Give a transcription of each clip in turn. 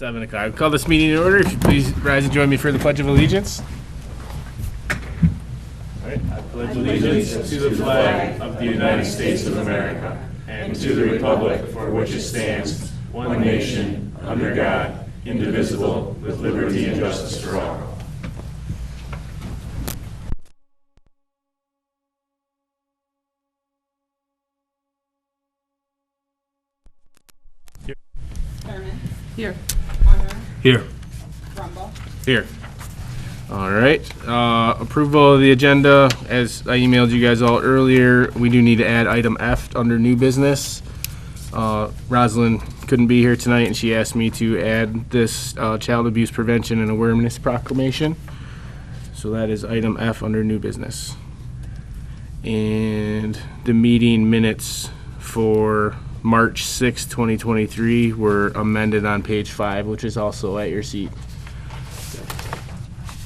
7 o'clock. I'll call this meeting in order. If you please rise and join me for the Pledge of Allegiance. All right. I pledge allegiance to the flag of the United States of America and to the republic for which it stands, one nation, under God, indivisible, with liberty and justice for all. Here. Here. Rumble. Here. All right. Approval of the agenda. As I emailed you guys all earlier, we do need to add item F under new business. Rosalind couldn't be here tonight, and she asked me to add this child abuse prevention and awareness proclamation. So that is item F under new business. And the meeting minutes for March 6, 2023 were amended on page 5, which is also at your seat.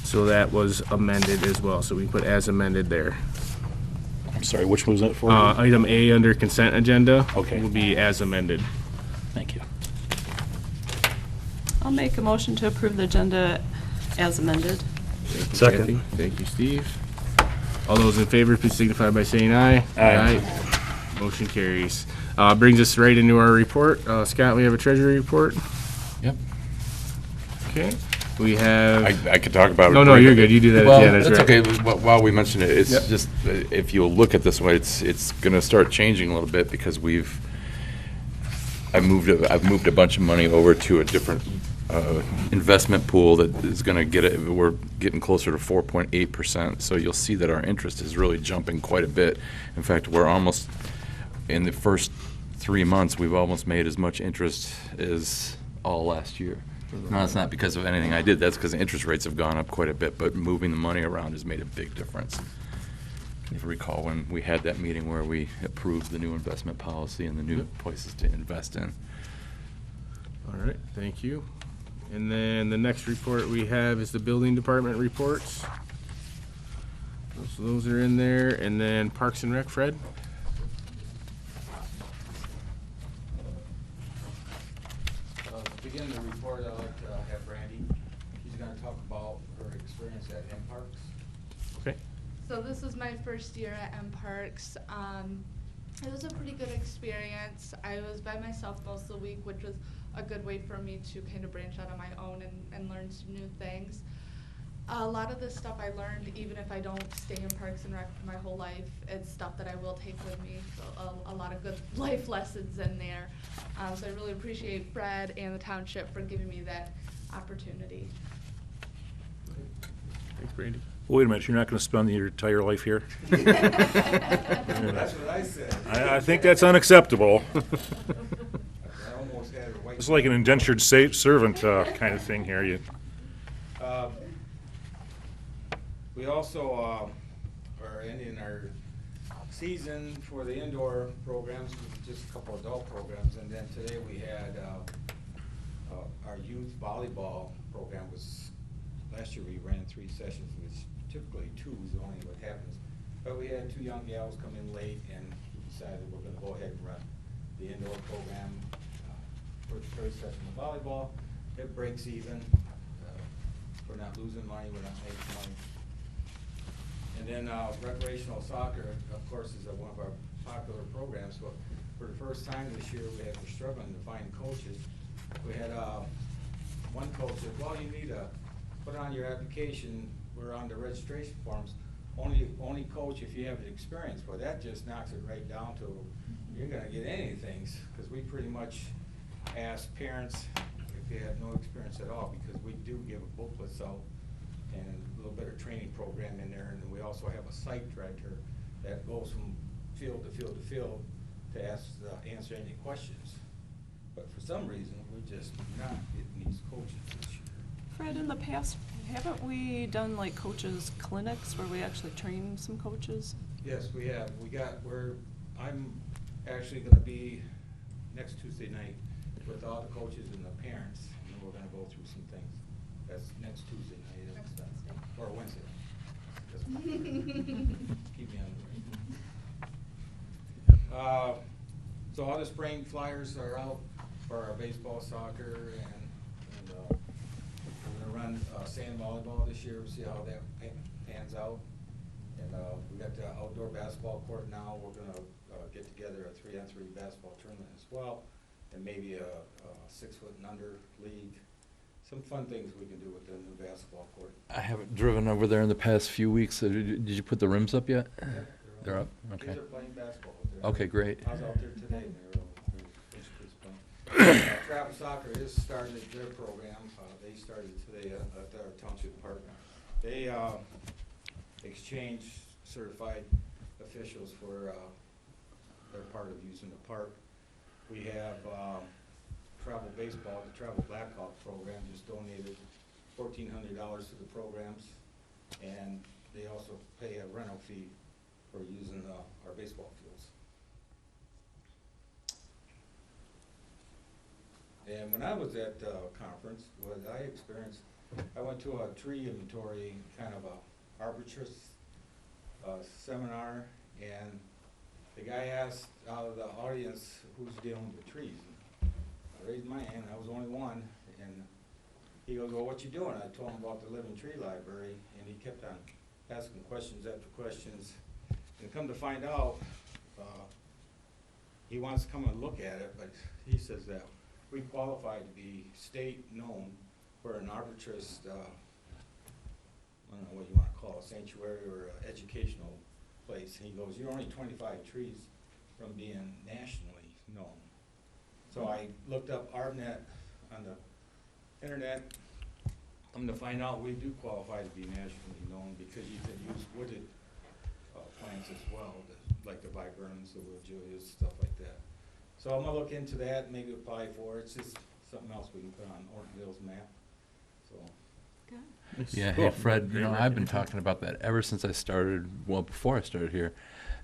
So that was amended as well. So we put as amended there. I'm sorry, which one was that for? Item A under consent agenda Okay. will be as amended. Thank you. I'll make a motion to approve the agenda as amended. Thank you, Second. Kathy. Thank you, Steve. All those in favor, please signify by saying aye. Aye. Motion carries. Brings us right into our report. Scott, we have a treasury report. Yep. Okay. We have. I could talk about it. No, you're good. You do that. Well, Yeah, that's right. okay. While we mention it, it's just, if you look at this way, it's going to start changing a little bit because I've moved a bunch of money over to a different investment pool that is going to get it. We're getting closer to 4.8%. So you'll see that our interest is really jumping quite a bit. In fact, we're almost in the first 3 months, we've almost made as much interest as all last year. No, it's not because of anything I did. That's because the interest rates have gone up quite a bit, but moving the money around has made a big difference. If you recall when we had that meeting where we approved the new investment policy and the new places to invest in. All right. Thank you. And then the next report we have is the building department reports. So those are in there. And then Parks and Rec, Fred? To begin the report, I'd like to have Brandy. She's going to talk about her experience at M Parks. Okay. So this is my first year at M Parks. It was a pretty good experience. I was by myself most of the week, which was a good way for me to kind of branch out on my own and learn some new things. A lot of this stuff I learned, even if I don't stay in Parks and Rec for my whole life, it's stuff that I will take with me. So a lot of good life lessons in there. So I really appreciate Fred and the Township for giving me that opportunity. Thanks, Brandy. Wait a minute, you're not going to spend your entire life here? That's what I said. I think that's unacceptable. I almost had her white. It's like an indentured servant kind of thing here. We also are ending our season for the indoor programs with just a couple adult programs, and then today we had our youth volleyball program. Last year we ran 3 sessions, which typically 2 is only what happens. But we had 2 young gals come in late, and we decided we're going to go ahead and run the indoor program. First session of volleyball, it breaks even. We're not losing money, we're not making money. And then recreational soccer, of course, is one of our popular programs. But for the first time this year, we're struggling to find coaches. We had one coach said, well, you need to put on your application, we're on the registration forms, only coach if you have the experience. Well, that just knocks it right down to you're going to get anything, because we pretty much ask parents if they have no experience at all, because we do give a booklet out and a little bit of training program in there, and we also have a site director that goes from field to field to field to answer any questions. But for some reason, we're just not getting these coaches this year. Fred, in the past, haven't we done like coaches clinics where we actually train some coaches? Yes, we have. I'm actually going to be next Tuesday night with all the coaches and the parents, and we're going to go through some things. That's next Tuesday night. Or Wednesday. Keep me on the right. So all the spring flyers are out for our baseball, soccer, and on sand volleyball this year, we'll see how that pans out. And we got the outdoor basketball court now. We're gonna get together a 3-on-3 basketball tournament as well, and maybe a 6 foot and under league. Some fun things we can do with the new basketball court. I haven't driven over there in the past few weeks. Did you put the rims up yet? Yeah, They're up? Okay. Kids are playing basketball out there. Okay, great. I was out there today, and they're kids playing. Travel Soccer is starting their program. They started today at our Township Park. They exchange certified officials for their part of using the park. We have travel baseball, the Travel Blackhawk program just donated $1,400 to the programs, and they also pay a rental fee for using our baseball fields. And when I was at the conference, what I experienced, I went to a tree inventory, kind of a arbitrist seminar, and the guy asked out of the audience who's dealing with trees. I raised my hand, I was the only one, and he goes, well, what you doing? I told him about the Living Tree Library, and he kept on asking questions after questions. And come to find out, he wants to come and look at it, but he says that we qualify to be state known for an arbitrist, I don't know what you want to call it, sanctuary or educational place. And he goes, you're only 25 trees from being nationally known. So I looked up ARBNet on the internet. I'm to find out we do qualify to be nationally known because you can use wooded plants as well, like the viburnums, the woodgilias, stuff like that. So I'm gonna look into that, maybe apply for it. It's just something else we can put on Ortonville's map. So. Yeah, hey Fred, you know, I've been talking about that ever since I started, well, before I started here.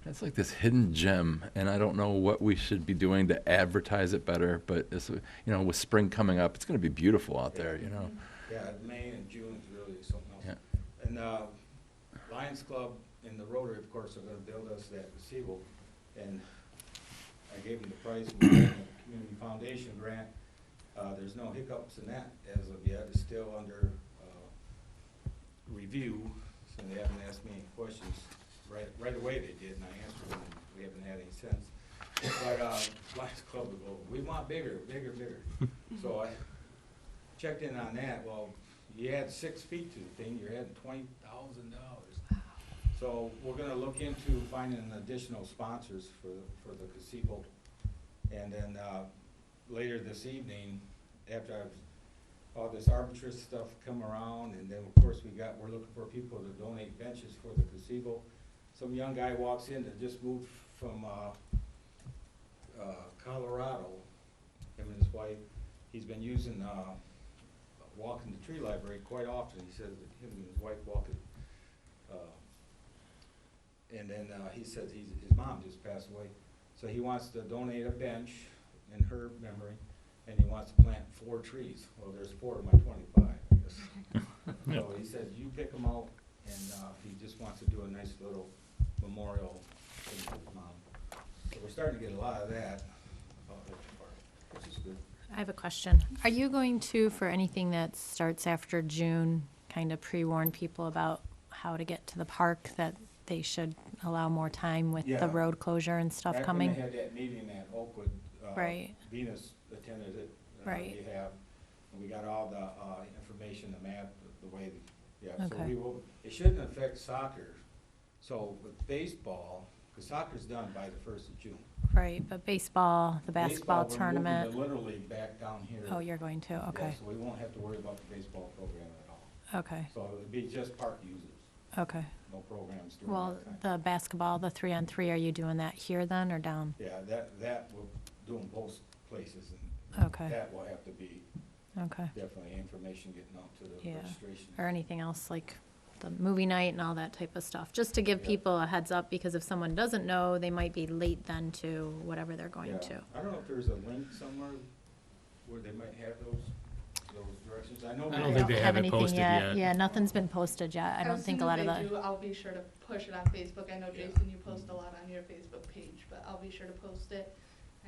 It's like this hidden gem, and I don't know what we should be doing to advertise it better, but it's, you know, with spring coming up, it's gonna be beautiful out there, you know. Yeah, May and June is really something else. Yeah. And Lions Club and the Rotary, of course, are gonna build us that gazebo, and I gave them the price of the Community Foundation grant. There's no hiccups in that as of yet. It's still under review, so they haven't asked me any questions. Right away they did, and I answered them, and we haven't had any since. But Lions Club would go, we want bigger. So I checked in on that. Well, you add 6 feet to the thing, you're adding $20,000. So we're gonna look into finding additional sponsors for the gazebo. And then later this evening, after all this arbitrist stuff come around, and then of course we're looking for people to donate benches for the gazebo. Some young guy walks in that just moved from Colorado, him and his wife. He's been using walking the tree library quite often. He says that him and his wife walk it. And then he says his mom just passed away. So he wants to donate a bench in her memory, and he wants to plant 4 trees. Well, there's 4 of my 25, I guess. So he says, you pick them out, and he just wants to do a nice little memorial thing for his mom. So we're starting to get a lot of that out there, which is good. I have a question. Are you going to, for anything that starts after June, kind of pre-warn people about how to get to the park, that they should allow more time with Yeah. the road closure and stuff coming? Back when they had that meeting at Oakwood, Right. Venus attended it on our Right. behalf, and we got all the information, the map, the way, so Okay. we will, it shouldn't affect soccer. So with baseball, because soccer's done by the 1st of June. Right, but baseball, the basketball Baseball, tournament. we're moving the Little League back down here. Oh, you're going to, Yeah, okay, so we won't have to worry about the baseball program at all. okay, So it'll be just park users, okay. no programs during Well, that time. the basketball, the 3-on-3, are you doing that here then, or down? Yeah, that we'll do in both places, and Okay. that will have to be Okay, definitely information getting out to the yeah. registration. Or anything else, like the movie night and all that type of stuff, just to give Yeah. people a heads up, because if someone doesn't know, they might be late then to whatever they're going Yeah. to. I don't know if there's a link somewhere where they might have those directions. I know. I don't think they have it anything posted yet. Yeah, nothing's been posted yet. I don't think a lot of As soon as the, they do, I'll be sure to push it on Facebook. I know, Jason, you post a lot on your Facebook page, but I'll be sure to post it.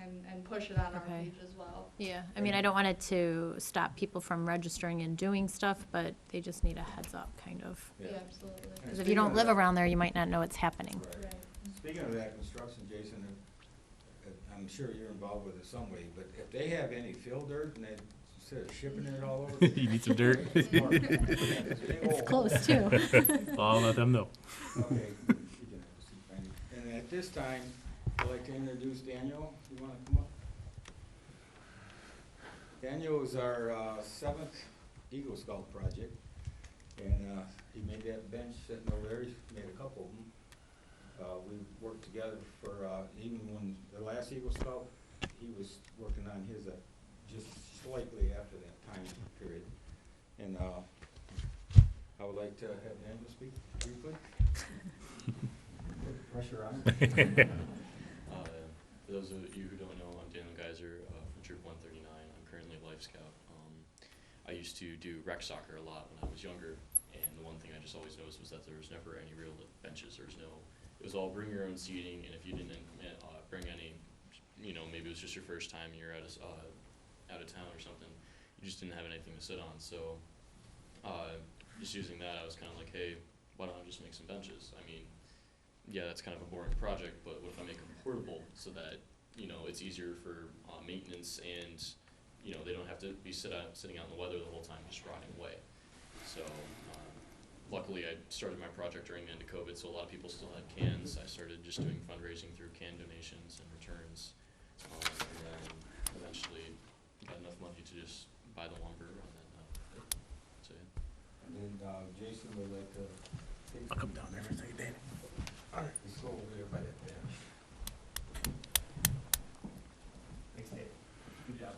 and push it on our Okay. page as well. Yeah, I mean, I don't want it to stop people from registering and doing stuff, but they just need a heads up, kind of. Yeah, absolutely. Because if you don't live around there, you might not know it's happening. Right. Speaking of that construction, Jason, I'm sure you're involved with it some way, but if they have any fill dirt and they, instead of shipping it all over. You need some dirt? It's close, too. I'll let them know. Okay. And at this time, I'd like to introduce Daniel. You want to come up? Daniel is our 7th Eagle Scout project, and he made that bench sitting over there. He made a couple of them. We worked together for, even when the last Eagle Scout, he was working on his just slightly after that time period. And I would like to have Daniel speak briefly. Put the pressure on. For those of you who don't know, I'm Daniel Geyser from Troop 139. I'm currently a Life Scout. I used to do rec soccer a lot when I was younger, and the one thing I just always noticed was that there was never any real benches. There was no, it was all bring your own seating, and if you didn't bring any, you know, maybe it was just your first time and you're out of town or something, you just didn't have anything to sit on. So just using that, I was kind of like, hey, why don't I just make some benches? I mean, yeah, that's kind of a boring project, but what if I make them portable so that, you know, it's easier for maintenance and, you know, they don't have to be sitting out in the weather the whole time just rotting away. So luckily I started my project during the end of COVID, so a lot of people still had cans. I started just doing fundraising through can donations and returns, and then eventually got enough money to just buy the lumber, and then that's it. And then Jason would like to take. I'll come down there for a second, Danny. All right, let's go over there by that bench. Thanks, Dave. Good job.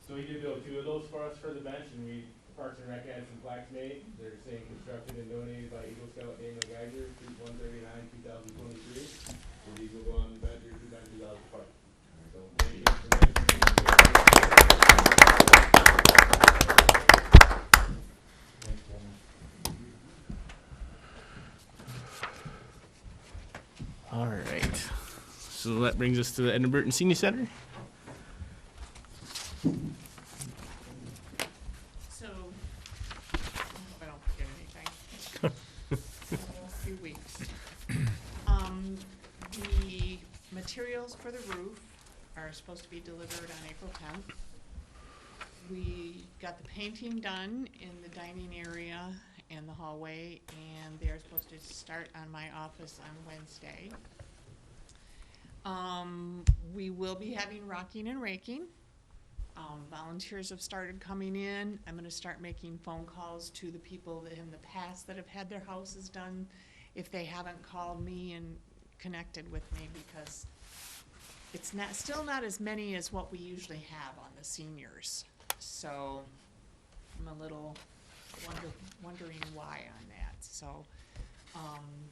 So he did build 2 of those for us for the bench, and Parks and Rec had some plaques made. They're saying constructed and donated by Eagle Scout Daniel Geyser, Troop 139, 2023. So these will go on the bench or 2005. So thank you. All right. So that brings us to the Edna Burton Senior Center. So, I don't forget anything. A few weeks. The materials for the roof are supposed to be delivered on April 10th. We got the painting done in the dining area and the hallway, and they're supposed to start on my office on Wednesday. We will be having rocking and raking. Volunteers have started coming in. I'm gonna start making phone calls to the people that in the past that have had their houses done, if they haven't called me and connected with me, because it's still not as many as what we usually have on the seniors. So I'm a little wondering why on that, so.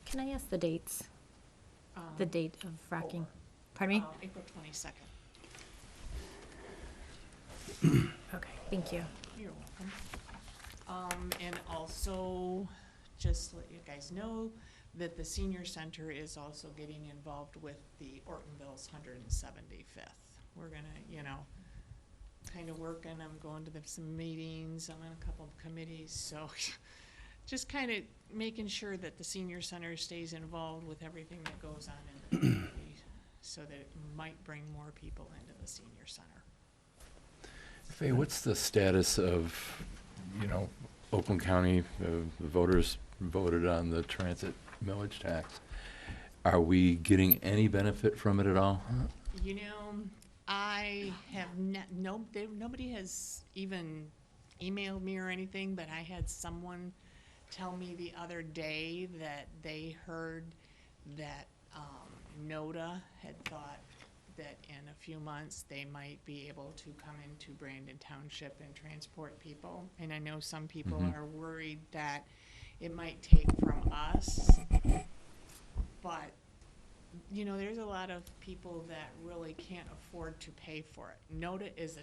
Can I ask the dates? The date of fracking? Pardon me? April 22nd. Okay, thank you. You're welcome. And also, just to let you guys know that the senior center is also getting involved with the Ortonville's 175th. We're gonna, you know, kind of working. I'm going to some meetings. I'm in a couple of committees, so just kind of making sure that the senior center stays involved with everything that goes on in the community, so that it might bring more people into the senior center. Faye, what's the status of, you know, Oakland County, the voters voted on the transit millage tax? Are we getting any benefit from it at all? You know, I have nobody has even emailed me or anything, but I had someone tell me the other day that they heard that NODA had thought that in a few months they might be able to come into Brandon Township and transport people. And I know some people are worried that it might take from us, but you know, there's a lot of people that really can't afford to pay for it. NODA is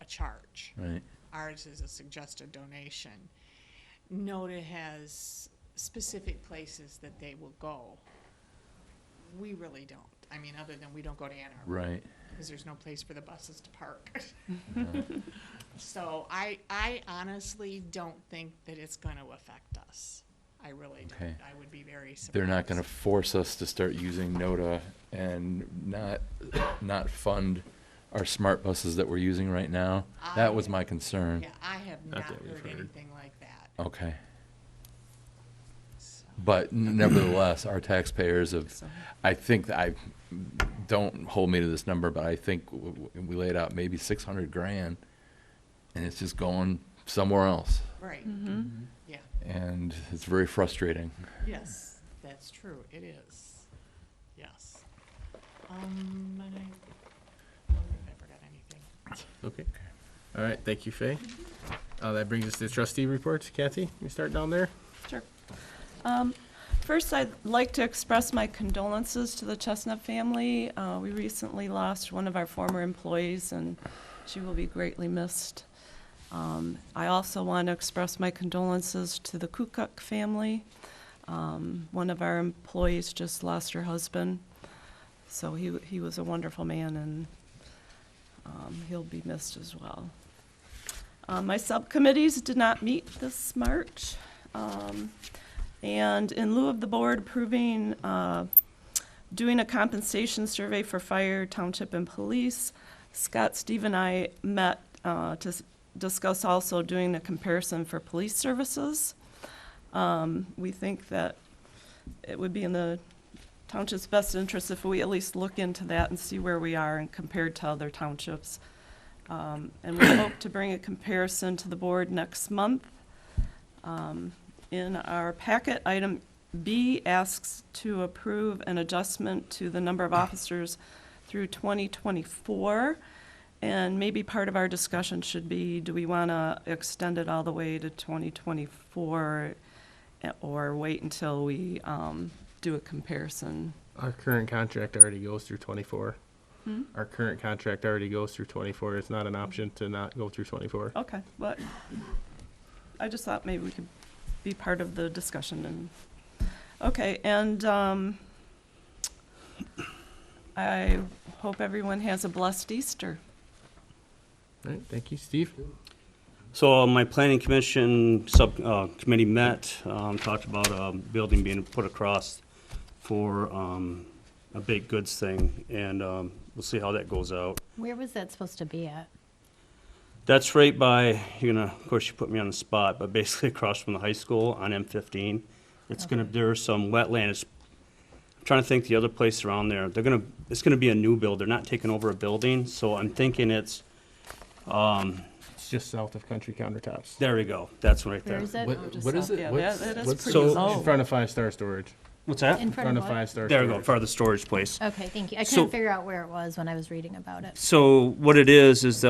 a charge. Right. Ours is a suggested donation. NODA has specific places that they will go. we really don't. I mean, other than we don't go to Ann Arbor. Right. Because there's no place for the buses to park. So I honestly don't think that it's going to affect us. I really don't. Okay. I would be very surprised. They're not gonna force us to start using NOTA and not fund our smart buses that we're using right now. That was my concern. Yeah, I have Not not that we've heard heard. anything like that. Okay. So, But nevertheless, our taxpayers have, I think, don't hold me to this number, but I think we laid out maybe 600 grand, and it's just going somewhere else. right. Yeah. And it's very frustrating. Yes, that's true. It is. Yes. And I wonder if I forgot anything. Okay. All right, thank you, Faye. That brings us to trustee reports. Kathy, you start down there? Sure. First, I'd like to express my condolences to the Chestnut family. We recently lost one of our former employees, and she will be greatly missed. I also want to express my condolences to the Kukuk family. One of our employees just lost her husband, so he was a wonderful man, and he'll be missed as well. My subcommittees did not meet this March. And in lieu of the board approving doing a compensation survey for fire, township, and police, Scott, Steve, and I met to discuss also doing a comparison for police services. We think that it would be in the township's best interest if we at least look into that and see where we are and compared to other townships. And we hope to bring a comparison to the board next month. In our packet, item B asks to approve an adjustment to the number of officers through 2024. And maybe part of our discussion should be, do we want to extend it all the way to 2024 or wait until we do a comparison? Our current contract already goes through 24. Our current contract already goes through 24. It's not an option to not go through 24. Okay, but I just thought maybe we could be part of the discussion. And okay, and I hope everyone has a blessed Easter. All right, thank you, Steve. So my planning commission subcommittee met, talked about a building being put across for a baked goods thing, and we'll see how that goes out. Where was that supposed to be at? That's right by, of course you put me on the spot, but basically across from the high school on M15. There's some wetland. I'm trying to think the other place around there. It's gonna be a new build. They're not taking over a building, so I'm thinking it's, It's just south of Country Countertops. there we go. That's right Where there. is it? What is it? Yeah, What's- that is what's- pretty so- low. In front of Five Star Storage. What's that? In In front of what? Five Star There we Storage. go, for the storage place. Okay, thank you. I So- couldn't figure out where it was when I was reading about it. So what it is this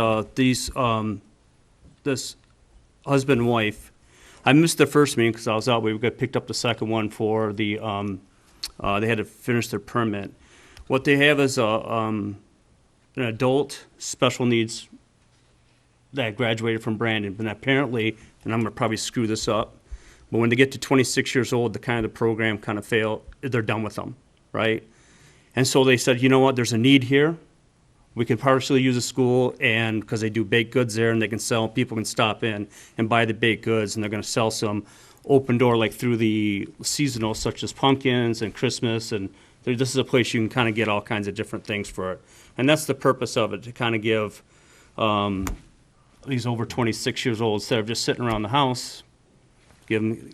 husband and wife, I missed the first meeting because I was out. We got picked up the second one for the, they had to finish their permit. What they have is an adult special needs that graduated from Brandon, but apparently, and I'm gonna probably screw this up, but when they get to 26 years old, the program kind of fail, they're done with them, right? And so they said, you know what, there's a need here. We could partially use a school, and because they do baked goods there, and they can sell, people can stop in and buy the baked goods, and they're going to sell some open door, like through the seasonal, such as pumpkins and Christmas, and this is a place you can kind of get all kinds of different things for it. And that's the purpose of it, to kind of give these over 26 years old, instead of just sitting around the house,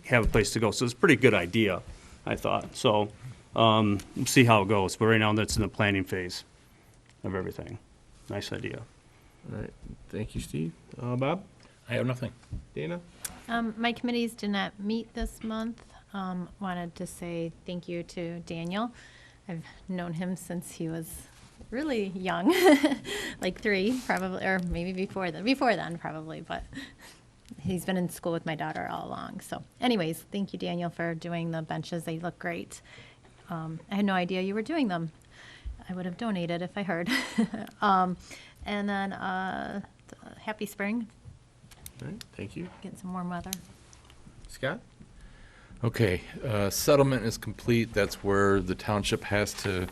have a place to go. So it's a pretty good idea, I thought. So we'll see how it goes. But right now, that's in the planning phase of everything. Nice idea. All right, thank you, Steve. Bob? I have nothing. Dana? My committees did not meet this month. Wanted to say thank you to Daniel. I've known him since he was really young, like 3 probably, or maybe before then probably, but he's been in school with my daughter all along. So anyways, thank you, Daniel, for doing the benches. They look great. I had no idea you were doing them. I would have donated if I heard. And then happy spring. All right, thank you. Get some warm weather. Scott? Okay, settlement is complete. That's where the township has to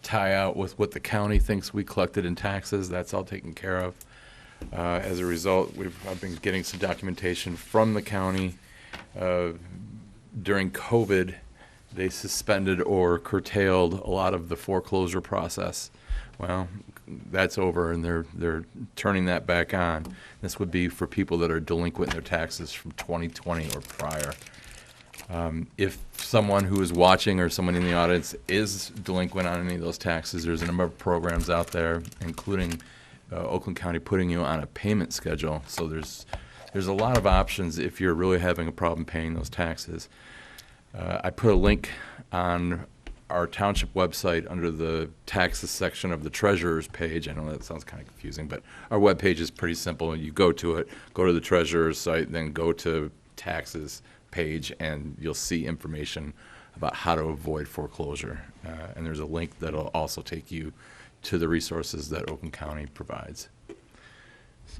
tie out with what the county thinks we collected in taxes. That's all taken care of. As a result, I've been getting some documentation from the county. During COVID, they suspended or curtailed a lot of the foreclosure process. Well, that's over, and they're turning that back on. This would be for people that are delinquent in their taxes from 2020 or prior. If someone who is watching or someone in the audience is delinquent on any of those taxes, there's a number of programs out there, including Oakland County putting you on a payment schedule. So there's a lot of options if you're really having a problem paying those taxes. I put a link on our township website under the taxes section of the treasurer's page. I know that sounds kind of confusing, but our web page is pretty simple. You go to it, go to the treasurer's site, then go to taxes page, and you'll see information about how to avoid foreclosure. And there's a link that'll also take you to the resources that Oakland County provides. So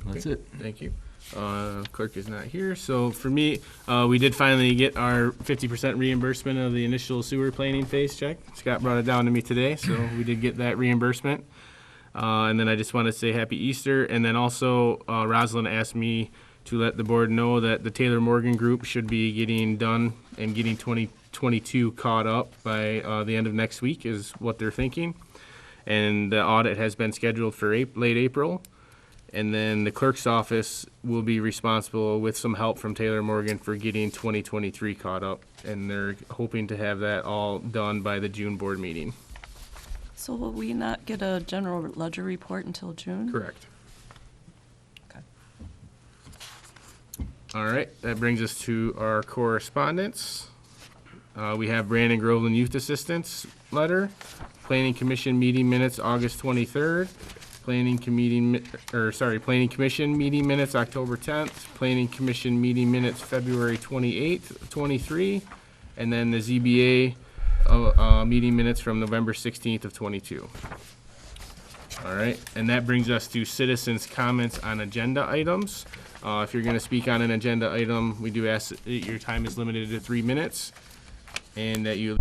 that's it. Thank you. Clerk is not here, so for me, we did finally get our 50% reimbursement of the initial sewer planing phase check. Scott brought it down to me today, so we did get that reimbursement. And then I just want to say Happy Easter, and then also Rosalind asked me to let the board know that the Taylor Morgan Group should be getting done and getting 2022 caught up by the end of next week is what they're thinking. And the audit has been scheduled for late April. And then the clerk's office will be responsible with some help from Taylor Morgan for getting 2023 caught up. And they're hoping to have that all done by the June board meeting. So will we not get a general ledger report until June? Correct. Okay. All right, that brings us to our correspondence. We have Brandon Groveland Youth Assistance letter, Planning Commission meeting minutes August 23rd, Planning Commission meeting minutes October 10th, Planning Commission meeting minutes February 28th, 23, and then the ZBA meeting minutes from November 16th of 22. All right, and that brings us to citizens' comments on agenda items. If you're going to speak on an agenda item, we do ask that your time is limited to 3 minutes, and that you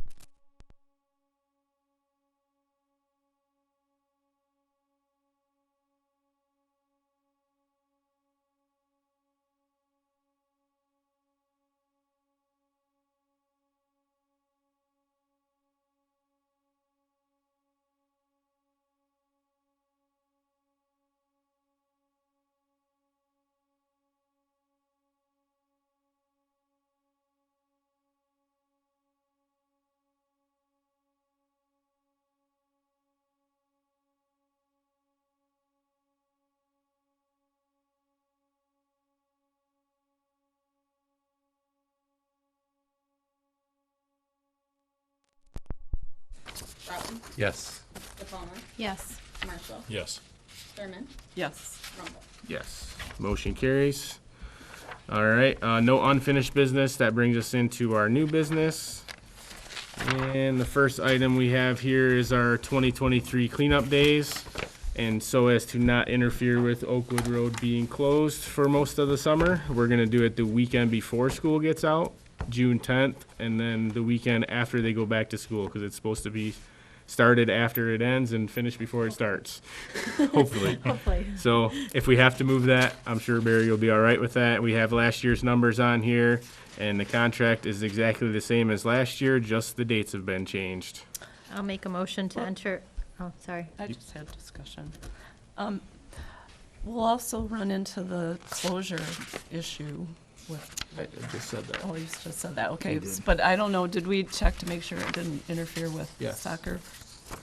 Broughton, Yes. DePalma, Yes. Marshall, Yes. Thurman, Yes. Rumble. Yes, motion carries. All right, no unfinished business. That brings us into our new business. And the first item we have here is our 2023 cleanup days. And so as to not interfere with Oakwood Road being closed for most of the summer, we're gonna do it the weekend before school gets out, June 10th, and then the weekend after they go back to school, because it's supposed to be started after it ends and finished before it starts, hopefully. Hopefully. So if we have to move that, I'm sure Barry will be all right with that. We have last year's numbers on here, and the contract is exactly the same as last year, just the dates have been changed. I'll make a motion to enter, oh, sorry. I just had discussion. We'll also run into the closure issue with, I just said that. oh, you just said that, okay. But I don't know, did we check to make sure it didn't interfere with Yes. soccer?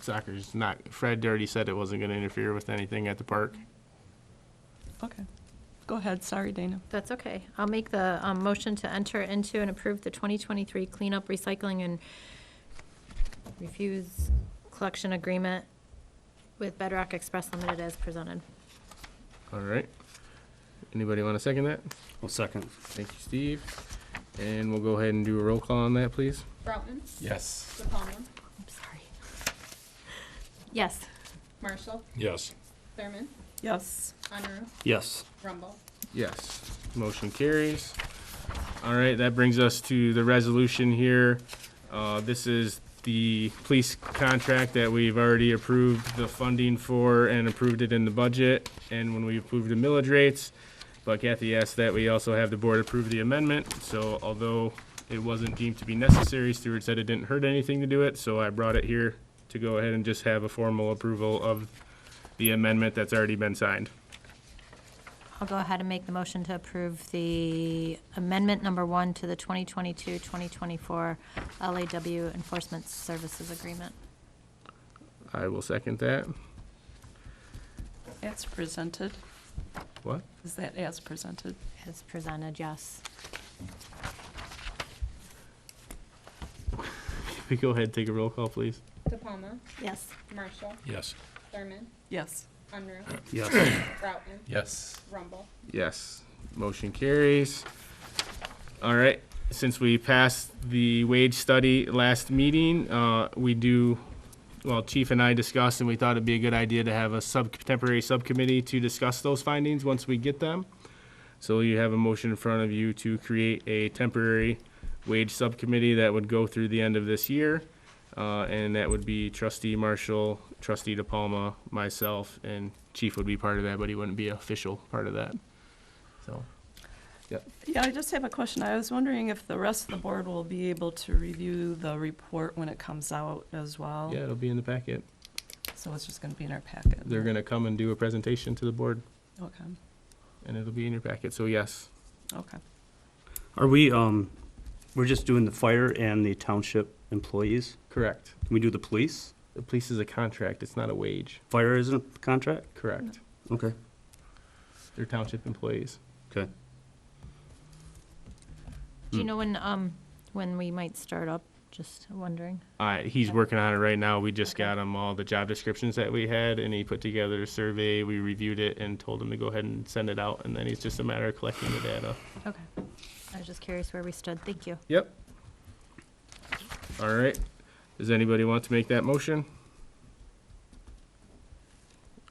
Soccer's not, Fred already said it wasn't gonna interfere with anything at the park. Okay. Go ahead, sorry, Dana. That's okay. I'll make the motion to enter into and approve the 2023 cleanup, recycling, and refuse collection agreement with Bedrock Express Limited as presented. All right. Anybody want to second that? I'll second. Thank you, Steve. And we'll go ahead and do a roll call on that, please. Broughton, Yes. DePalma, I'm sorry. Yes. Marshall, Yes. Thurman, Yes. Honoru, Yes. Rumble. Yes. Motion carries. All right, that brings us to the resolution here. This is the police contract that we've already approved the funding for and approved it in the budget, and when we approved the millage rates. But Kathy asked that we also have the board approve the amendment, so although it wasn't deemed to be necessary, Stuart said it didn't hurt anything to do it, so I brought it here to go ahead and just have a formal approval of the amendment that's already been signed. I'll go ahead and make the motion to approve the amendment number 1 to the 2022-2024 LAW Enforcement Services Agreement. I will second that. As presented. What? Is that as presented? As presented, yes. Can we go ahead and take a roll call, please? DePalma, Yes. Marshall, Yes. Thurman, Yes. Unruh, Yes. Troutman, Yes. Rumble. Yes. Motion carries. All right, since we passed the wage study last meeting, Chief and I discussed, and we thought it'd be a good idea to have a temporary subcommittee to discuss those findings once we get them. So you have a motion in front of you to create a temporary wage subcommittee that would go through the end of this year. And that would be Trustee Marshall, Trustee DePalma, myself, and Chief would be part of that, but he wouldn't be an official part of that. So, Yeah, I just have a question. I was wondering if the rest of the board will be able to review the report when it comes out as well. yeah, it'll be in the packet. So it's just gonna be in our packet. They're gonna come and do a presentation to the board, Okay, and it'll be in your packet, so yes. okay. Are we, we're just doing the fire and the township employees? Correct. Can we do the police? The police is a contract, it's not a wage. Fire isn't a contract? Correct. Okay. They're township employees. Okay. Do you know when we might start up? Just wondering. He's working on it right now. We just got him all the job descriptions that we had, and he put together a survey. We reviewed it and told him to go ahead and send it out, and then it's just a matter of collecting the data. Okay. I was just curious where we stood. Thank you. Yep. All right. Does anybody want to make that motion?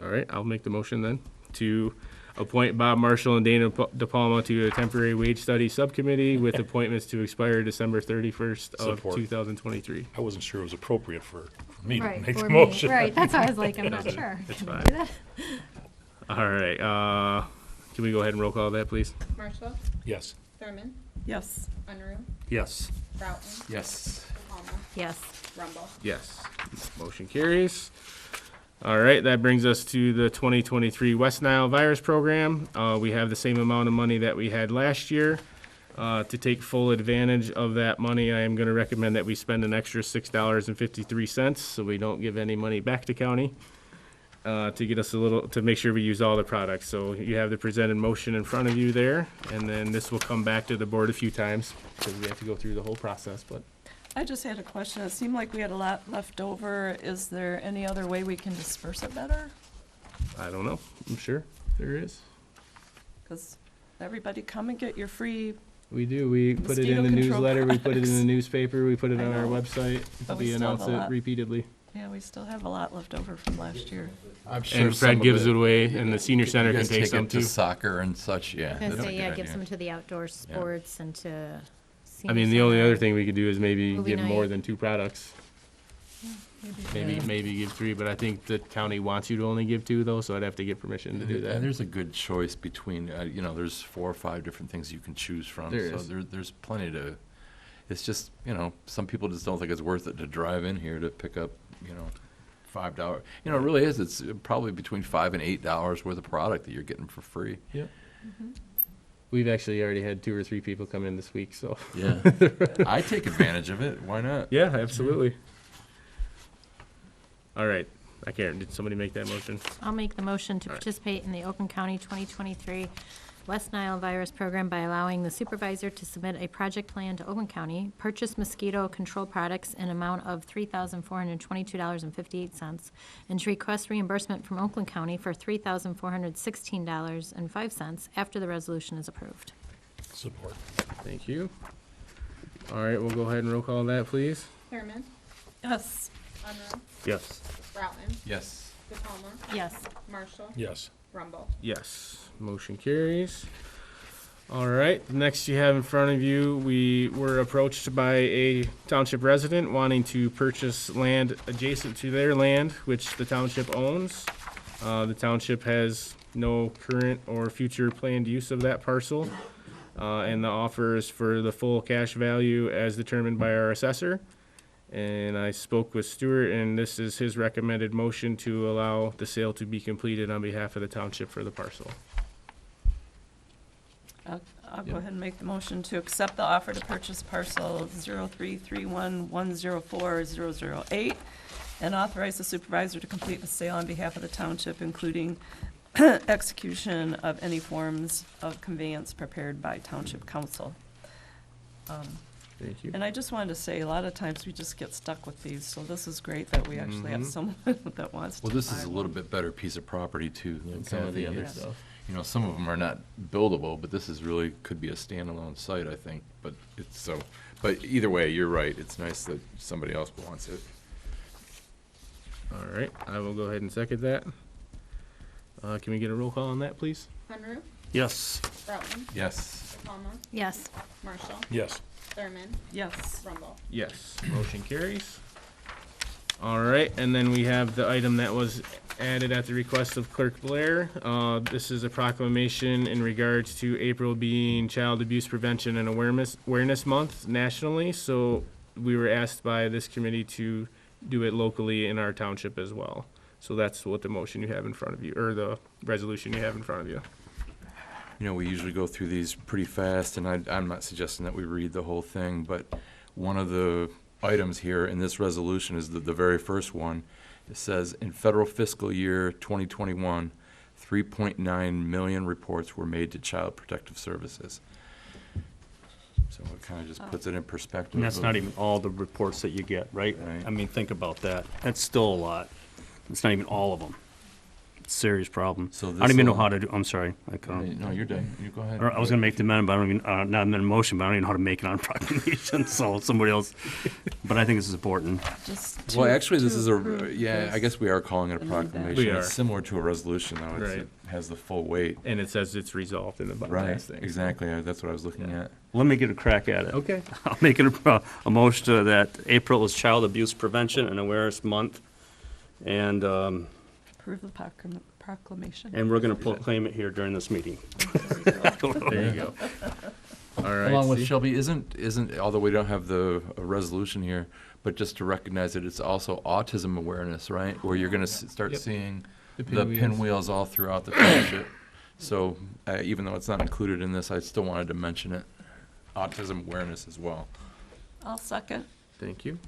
All right, I'll make the motion then to appoint Bob Marshall and Dana DePalma to a temporary wage study subcommittee with appointments to expire December 31st of Support. 2023. I wasn't sure it was appropriate for me to make for the me. motion. Right, that's why I was like, I'm not sure. It's Can we fine. do that? All right, can we go ahead and roll call that, please? Marshall, Yes. Thurman, Yes. Unruh, Yes. Troutman, Yes. DePalma, Yes. Rumble. Yes. Motion carries. All right, that brings us to the 2023 West Nile Virus Program. We have the same amount of money that we had last year. To take full advantage of that money, I am going to recommend that we spend an extra $6.53 so we don't give any money back to county to get us to make sure we use all the products. So you have the presented motion in front of you there, and then this will come back to the board a few times because we have to go through the whole process, but I just had a question. It seemed like we had a lot left over. Is there any other way we can disperse it better? I don't know. I'm sure there is. Because everybody come and get your free, We do. We put it in Mosquito the control newsletter, we put it in the products. newspaper, we put it I on our know. website. But we We still have announce a it lot. repeatedly. yeah, we still have a lot left over from last year. I'm And Fred gives it away, and the senior center You can guys take some it to too. soccer and such, yeah. I was gonna that's a say, yeah, good give idea. some to the outdoor sports and to I mean, the senior only center. other thing we could do is maybe Movie give more night. than 2 products. Maybe give 3, but I think the county wants you to only give 2 though, so I'd have to get permission to do And that. there's a good choice between, there's 4 or 5 different things you can choose from. There So is. there's plenty to, it's just, some people just don't think it's worth it to drive in here to pick up, $5. It really is. It's probably between $5 and $8 worth of product that you're getting for free. Yep. We've actually already had 2 or 3 people come in this week, so. Yeah. I take advantage of it. Why not? Yeah, absolutely. All right. I can't. Did somebody make that motion? I'll make the motion to All right. participate in the Oakland County 2023 West Nile Virus Program by allowing the supervisor to submit a project plan to Oakland County, purchase mosquito control products in amount of $3,422.58, and to request reimbursement from Oakland County for $3,416.05 after the resolution is approved. Support. Thank you. All right, we'll go ahead and roll call that, please. Thurman, Yes. Unruh, Yes. Troutman, Yes. DePalma, Yes. Marshall, Yes. Rumble. Yes, motion carries. All right, the next you have in front of you, we were approached by a township resident wanting to purchase land adjacent to their land, which the township owns. The township has no current or future planned use of that parcel, and the offer is for the full cash value as determined by our assessor. And I spoke with Stuart, and this is his recommended motion to allow the sale to be completed on behalf of the township for the parcel. I'll go ahead and make the motion to accept the offer to purchase parcel 03311040008 and authorize the supervisor to complete the sale on behalf of the township, including execution of any forms of conveyance prepared by township council. Thank you. And I just wanted to say, a lot of times we just get stuck with these, so this is great that we actually have someone that wants to Well, this buy is a one. little bit better piece of property too than some of the other others. stuff. You know, some of them are not buildable, but this is really, could be a standalone site, I think. But it's so, but either way, you're right. It's nice that somebody else wants it. All right, I will go ahead and second that. Can we get a roll call on that, please? Penrose, Yes. Broughton, Yes. De Palma, Yes. Marshall, Yes. Thurman, Yes. Rumble. Yes, motion carries. All right, and then we have the item that was added at the request of Clerk Blair. This is a proclamation in regards to April being Child Abuse Prevention and Awareness Month nationally. So we were asked by this committee to do it locally in our township as well. So that's what the motion you have in front of you, or the resolution you have in front of you. You know, we usually go through these pretty fast, and I'm not suggesting that we read the whole thing, but one of the items here in this resolution is the very first one. It says, in federal fiscal year 2021, 3.9 million reports were made to Child Protective Services. So it kind of just puts it in perspective. And that's of- not even all the reports that you get, right? Right. I mean, think about that. That's still a lot. It's not even all of them. It's a serious problem. So I don't even know this'll- how to do, I'm sorry. I can't. No, you're done. You go ahead. Or I was gonna make the amendment, but I don't even, not amend a motion, but I don't even know how to make it on proclamation, so somebody else. But I think this is important. Just Well, to- actually, this to is a, approve yeah, I this. guess we are calling it a We need that. proclamation. We It's are. similar to a resolution, though. Right. It has the full weight. And it says it's resolved in the Right, last thing. exactly. That's what I was looking at. Let me get a crack at it. Okay. I'll make it a motion that April is Child Abuse Prevention and Awareness Month. And Approve the proclamation. we're gonna proclaim it here during this meeting. There you go. All right. Along with Steve? Shelby, isn't, although we don't have a resolution here, but just to recognize that it's also autism awareness, right? Where you're gonna start Yep. seeing The the pinwheels. pinwheels all throughout the township. So, even though it's not included in this, I still wanted to mention it. Autism awareness as well. I'll second. Thank you.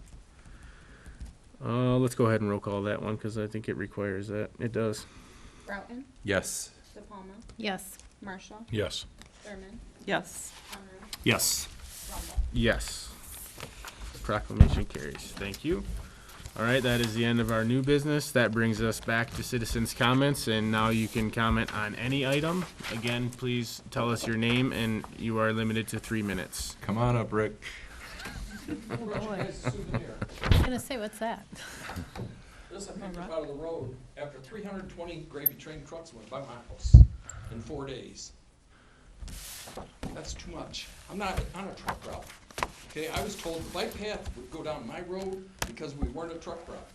Let's go ahead and roll call that one, because I think it requires that. It does. Broughton, Yes. De Palma, Yes. Marshall, Yes. Thurman, Yes. Penrose, Yes. Rumble. Yes. Proclamation carries. Thank you. All right, that is the end of our new business. That brings us back to citizens' comments, and now you can comment on any item. Again, please tell us your name, and you are limited to 3 minutes. Come on up, Rick. I was gonna say, what's that? This I picked up out of the road after 320 gravy train trucks went by my house in 4 days. That's too much. I'm not on a truck route. Okay, I was told the bike path would go down my road because we weren't a truck route.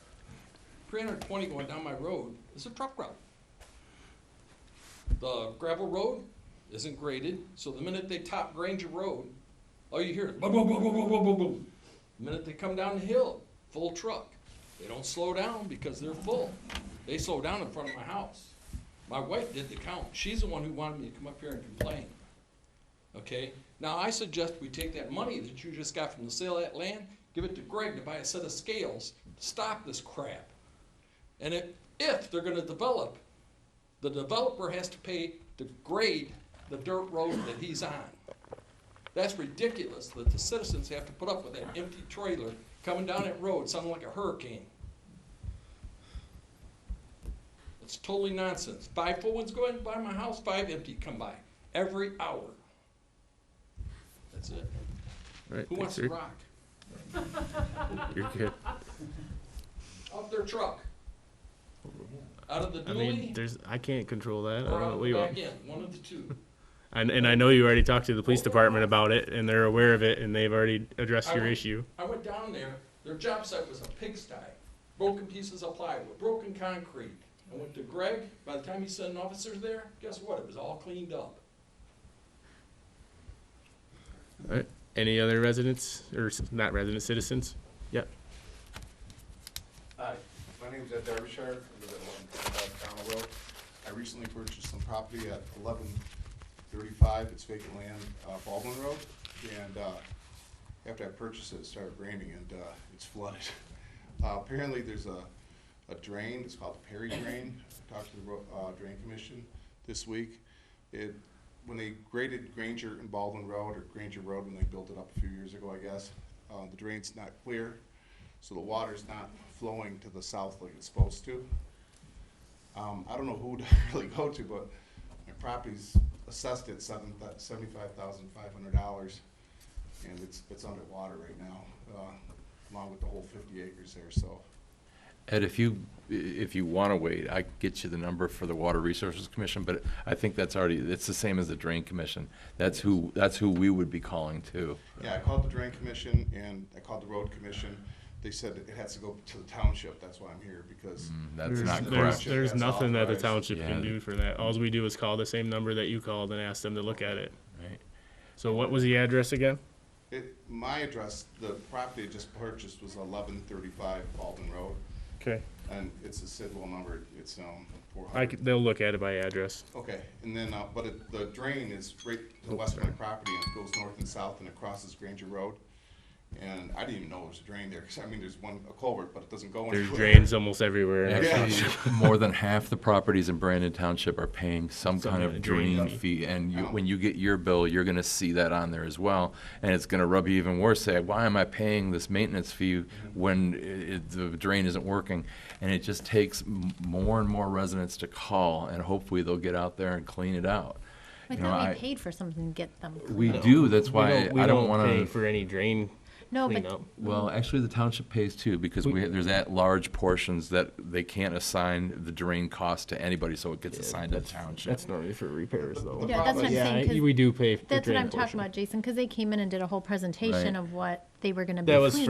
320 going down my road is a truck route. The gravel road isn't graded, so the minute they top Granger Road, all you hear is boom, boom, boom, boom, boom, boom, boom, boom. The minute they come down the hill, full truck. They don't slow down because they're full. They slow down in front of my house. My wife did the count. She's the one who wanted me to come up here and complain. Okay? Now, I suggest we take that money that you just got from the sale of that land, give it to Greg to buy a set of scales to stop this crap. And if they're gonna develop, the developer has to pay to grade the dirt road that he's on. That's ridiculous that the citizens have to put up with that empty trailer coming down that road sounding like a hurricane. It's totally nonsense. 5 full ones go in by my house, 5 empty come by every hour. That's it. All right, Who wants thanks, to Rick. rock? You're good. Off their truck. Out of the I mean, dually I can't control that. I or don't know out what of the you back want. end, one of the two. And I know you already talked to the police department about it, and they're aware of it, and they've already addressed your issue. I went down there, their job site was a pigsty, broken pieces of plywood, broken concrete. I went to Greg, by the time he sent officers there, guess what, it was all cleaned up. All right. Any other residents, or not residents, citizens? Yep. Hi, my name's Ed Derbyshire. I live at 11 Downell Road. I recently purchased some property at 1135. It's vacant land, Baldwin Road. And after I purchased it, it started raining and it's flooded. Apparently, there's a drain. It's called the Perry Drain. I talked to the Drain Commission this week. When they graded Granger and Baldwin Road, or Granger Road when they built it up a few years ago, I guess, the drain's not clear, so the water's not flowing to the south like it's supposed to. I don't know who to really go to, but my property's assessed at $75,500, and it's underwater right now, along with the whole 50 acres there. So, Ed, if you want to wait, I can get you the number for the Water Resources Commission, but I think it's the same as the Drain Commission. That's who we would be calling too. yeah, I called the Drain Commission and I called the Road Commission. They said it has to go to the Township. That's why I'm here, because That's not There's, correct. there's That's nothing that the authorized. township Yeah. can do for that. All we do is call the same number that you called and ask them to look at it. Right. So what was the address again? my address, the property I just purchased was 1135 Baldwin Road, Okay. and it's a Sidwell number. It's 400. They'll look at it by address. Okay, and then, the drain is right to the west of my property, and it goes north and south, and it crosses Granger Road. And I didn't even know there was a drain there, because, I mean, there's a culvert, but it doesn't go anywhere. There's drains almost everywhere. Actually, more than half the properties in Brandon Township are paying some kind kind of of drain drain fee. fee, and Oh. when you get your bill, you're gonna see that on there as well, and it's gonna rub you even worse, say, why am I paying this maintenance fee when the drain isn't working? And it just takes more and more residents to call, and hopefully they'll get out there and clean it out. I You know, thought we paid for something to get them. We do, that's why We I don't pay wanna. for any drain No, but cleanup. Well, actually, the township pays too, because there's at large portions that they can't assign the drain cost to anybody, so it gets assigned to the township. That's normally for repairs, though. yeah, that's what I'm saying. 'Cause we do pay for that's what drain I'm talking portion. about, Jason, because they came in and did a whole presentation Right. of what they were going to be That was cleaning.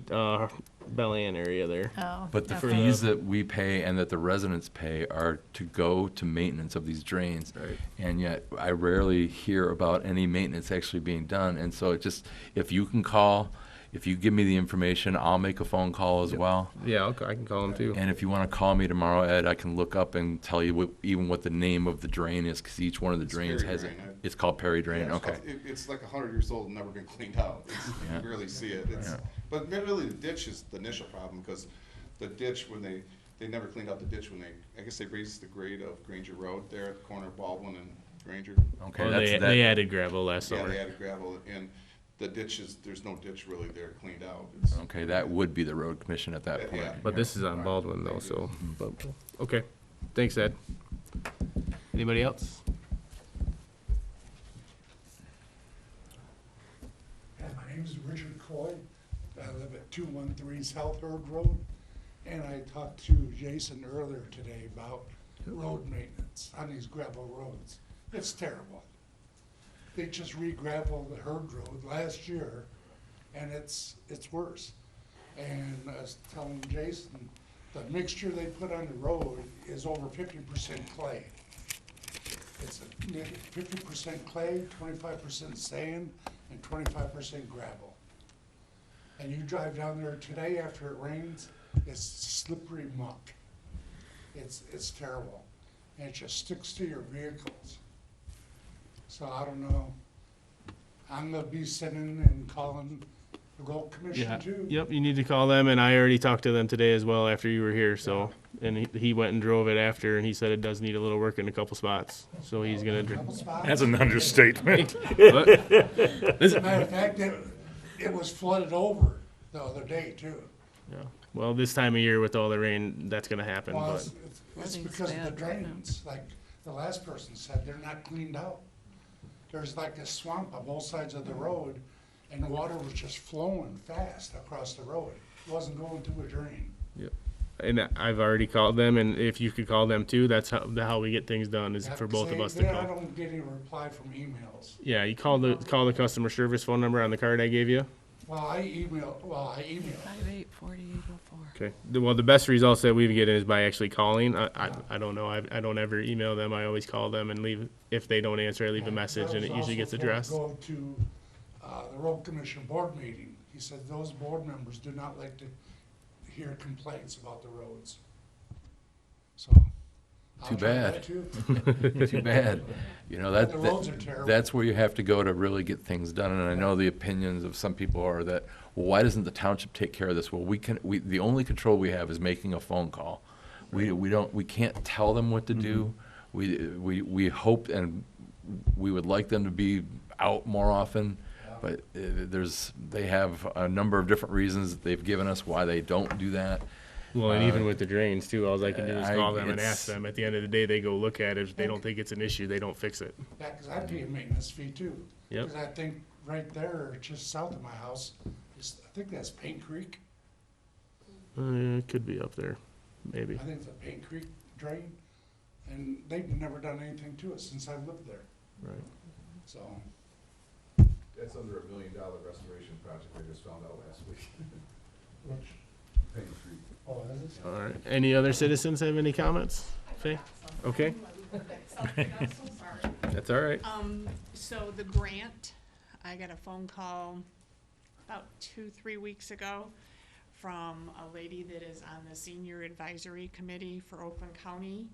for Bel Ann area there. Oh, But the okay. fees that we pay and that the residents pay are to go to maintenance of these drains. Right. And yet, I rarely hear about any maintenance actually being done, and so it just, if you can call, if you give me the information, I'll make a phone call as well. Yeah, I can call them too. And if you want to call me tomorrow, Ed, I can look up and tell you even what the name of the drain is, because each one of the It's drains Perry has, Drain. it's called Perry Drain, Yeah, okay. It's like 100 years old and never been cleaned out. Yeah. You can barely see it. Yeah. But really, the ditch is the initial problem, because the ditch, when they never cleaned out the ditch when I guess they raised the grade of Granger Road there at the corner of Baldwin and Granger. Okay, Well, that's, they that, added gravel last Yeah, summer. they added gravel, and the ditch there's no ditch really there cleaned out. It's- okay, that would be the road commission at that point. Yeah. But this is on Baldwin though, so, but, okay. Thanks, Ed. Anybody else? Yeah, my name is Richard Coy. I live at 213 South Third Road. And I talked to Jason earlier today about road maintenance on these gravel roads. It's terrible. They just re-gravelled the Herd Road last year, and it's worse. And I was telling Jason, the mixture they put on the road is over 50% clay. It's 50% clay, 25% sand, and 25% gravel. And you drive down there today after it rains, it's slippery muck. It's terrible. And it just sticks to your vehicles. So I don't know. I'm gonna be sitting and calling the road commission Yeah, too. yep, you need to call them, and I already talked to them today as well after you were here, so. And he went and drove it after, and he said it does need a little work in a couple spots, so he's gonna. Couple spots. That's an understatement. What? As a matter of fact, it was flooded over the other day too. Yeah. Well, this time of year with all the rain, that's gonna happen, Well, but. it's because of the drains, like the last person said, they're not cleaned out. There's like a swamp on both sides of the road, and the water was just flowing fast across the road. It wasn't going through a drain. Yep. And I've already called them, and if you could call them too, that's how we get things done, is for both of us to I call. don't get any reply from emails. Yeah, you call the customer service phone number on the card I gave you. Well, I email. 584804. Okay. Well, the best results that we get is by actually calling. I don't know. I don't ever email them. I always call them and leave. If they don't answer, I leave a message, and it usually gets addressed. Go to the road commission board meeting. He said those board members do not like to hear complaints about the roads. So. I'll Too try bad. that too. Too bad. You know, The roads are terrible. that's where you have to go to really get things done. And I know the opinions of some people are that, well, why doesn't the township take care of this? Well, the only control we have is making a phone call. We can't tell them what to do. We hope, and we would like them to be out more often, but they have a number of different reasons that they've given us why they don't do that. Well, and even with the drains too, all I can do is call them and it's- ask them. At the end of the day, they go look at it. If they don't think it's an issue, they don't fix it. Yeah, because I pay a maintenance fee too. Yep. Because I think right there, just south of my house, I think that's Paint Creek. It could be up there, maybe. I think it's a Paint Creek drain, and they've never done anything to it since I've lived there. Right. So, That's under $1 million restoration project I just found out last week. which, Paint Street. oh, is it? All right. Any other citizens have any comments? Faye? Okay. That's all right. So the grant, I got a phone call about 2-3 weeks ago from a lady that is on the senior advisory committee for Oakland County.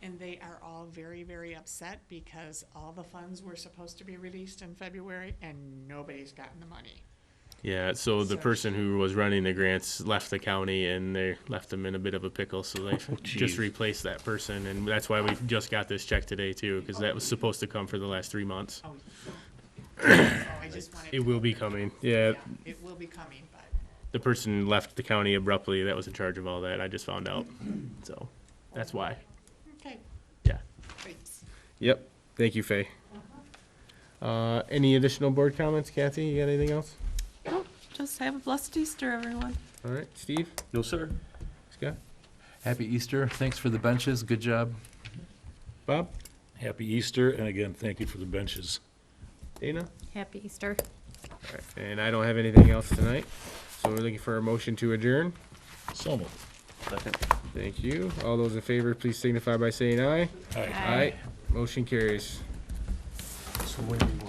And they are all very, very upset because all the funds were supposed to be released in February and nobody's gotten the money. Yeah, so the person who was running the grants left the county, and they left them in a bit of a pickle, so they just replaced that person, and that's why we just got this check today too, because that was supposed to come for the last 3 months. Oh, so I just wanted It to- will be coming, yeah. It will be coming, but The person left the county abruptly that was in charge of all that, I just found out, so that's why. okay, Yeah. thanks. Yep, thank you, Faye. Any additional board comments? Kathy, you got anything else? Nope, just have a blessed Easter, everyone. All right, Steve? No, sir. Scott? Happy Easter. Thanks for the benches. Good job. Bob? Happy Easter, and again, thank you for the benches. Dana? Happy Easter. All right, and I don't have anything else tonight, so we're looking for a motion to adjourn. So moved. Second. Thank you. All those in favor, please signify by saying aye. Aye. Aye. Motion carries. So when you